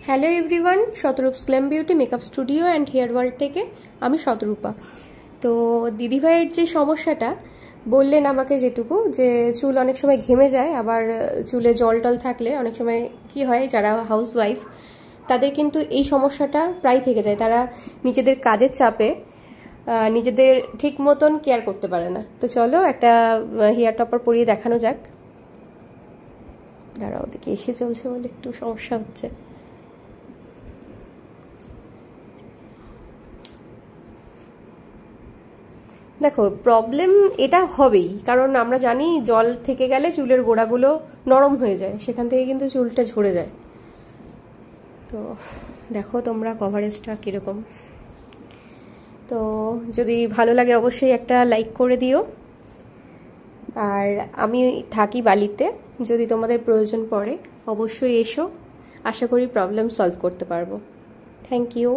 Hello everyone, Shatarupa's glam beauty makeup studio and hair world থেকে আমি শতরূপা। তো দিদিভাইয়ের যে সমস্যাটা বললেন আমাকে, যেটুকু যে চুল অনেক সময় ঘেমে যায়, আবার চুলে জল টল থাকলে অনেক সময় কি হয়, যারা হাউসওয়াইফ তাদের কিন্তু এই সমস্যাটা প্রায় থেকে যায়। তারা নিজেদের কাজের চাপে নিজেদের ঠিক মতন কেয়ার করতে পারে না। তো চলো একটা হেয়ার টপার পরিয়ে দেখানো যাক। দাঁড়াও, ওদিকে এসে চলছে বলে একটু সমস্যা হচ্ছে। দেখো, প্রবলেম এটা হবেই, কারণ আমরা জানি জল থেকে গেলে চুলের গোড়াগুলো নরম হয়ে যায়, সেখান থেকে কিন্তু চুলটা ঝরে যায়। তো দেখো তোমরা কভারেজটা কীরকম। তো যদি ভালো লাগে অবশ্যই একটা লাইক করে দিও। আর আমি থাকি বালিতে, যদি তোমাদের প্রয়োজন পড়ে অবশ্যই এসো, আশা করি প্রবলেম সলভ করতে পারবো। Thank you.